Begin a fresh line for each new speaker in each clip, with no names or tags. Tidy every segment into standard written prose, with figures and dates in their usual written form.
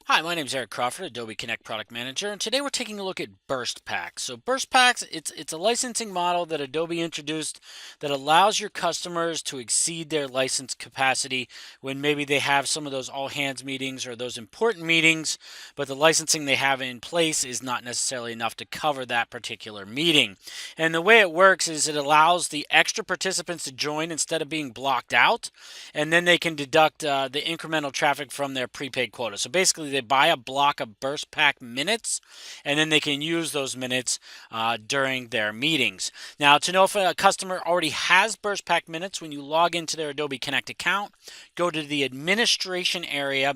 Hi, my name is Eric Crawford, Adobe Connect Product Manager, and today we're taking a look at Burst Packs. So Burst Packs, it's a licensing model that Adobe introduced that allows your customers to exceed their license capacity when maybe they have some of those all hands meetings or those important meetings, but the licensing they have in place is not necessarily enough to cover that particular meeting. And the way it works is it allows the extra participants to join instead of being blocked out, and then they can deduct the incremental traffic from their prepaid quota. So basically, they buy a block of Burst Pack minutes, and then they can use those minutes during their meetings. Now, to know if a customer already has Burst Pack minutes, when you log into their Adobe Connect account, go to the administration area,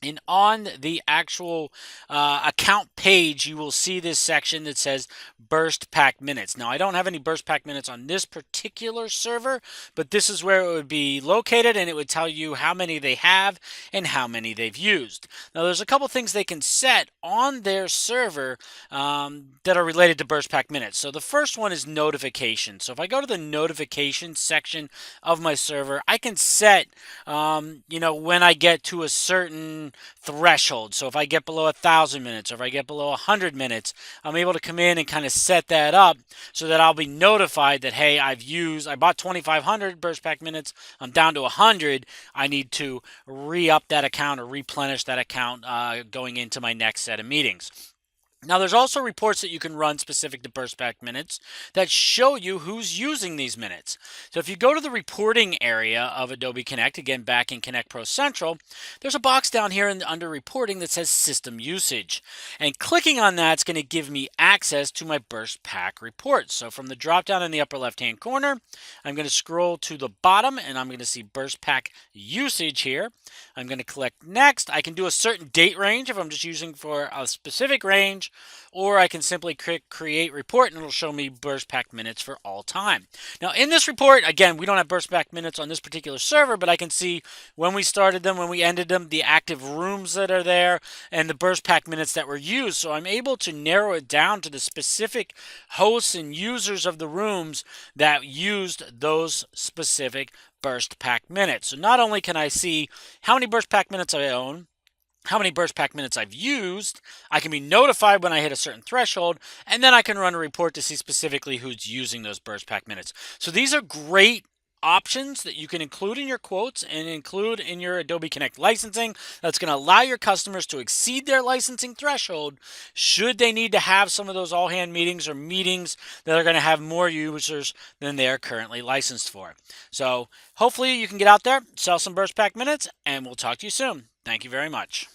and on the actual account page, you will see this section that says Burst Pack Minutes. Now, I don't have any Burst Pack Minutes on this particular server, but this is where it would be located, and it would tell you how many they have and how many they've used. Now, there's a couple things they can set on their server that are related to Burst Pack Minutes. So the first one is notification. So if I go to the notification section of my server, I can set, when I get to a certain threshold. So if I get below 1,000 minutes or if I get below 100 minutes, I'm able to come in and kind of set that up so that I'll be notified that, hey, I bought 2,500 Burst Pack minutes, I'm down to 100. I need to re-up that account or replenish that account going into my next set of meetings. Now, there's also reports that you can run specific to Burst Pack minutes that show you who's using these minutes. So if you go to the reporting area of Adobe Connect, again back in Connect Pro Central, there's a box down here under reporting that says system usage. And clicking on that's going to give me access to my Burst Pack reports. So from the drop down in the upper left hand corner, I'm going to scroll to the bottom and I'm going to see Burst Pack usage here. I'm going to click next. I can do a certain date range if I'm just using for a specific range, or I can simply click create report and it'll show me Burst Pack minutes for all time. Now in this report, again, we don't have Burst Pack minutes on this particular server, but I can see when we started them, when we ended them, the active rooms that are there, and the Burst Pack minutes that were used. So I'm able to narrow it down to the specific hosts and users of the rooms that used those specific Burst Pack minutes. So not only can I see how many Burst Pack minutes I own, how many Burst Pack minutes I've used, I can be notified when I hit a certain threshold, and then I can run a report to see specifically who's using those Burst Pack minutes. So these are great options that you can include in your quotes and include in your Adobe Connect licensing that's going to allow your customers to exceed their licensing threshold should they need to have some of those all-hand meetings or meetings that are going to have more users than they are currently licensed for. So hopefully you can get out there, sell some Burst Pack minutes, and we'll talk to you soon. Thank you very much.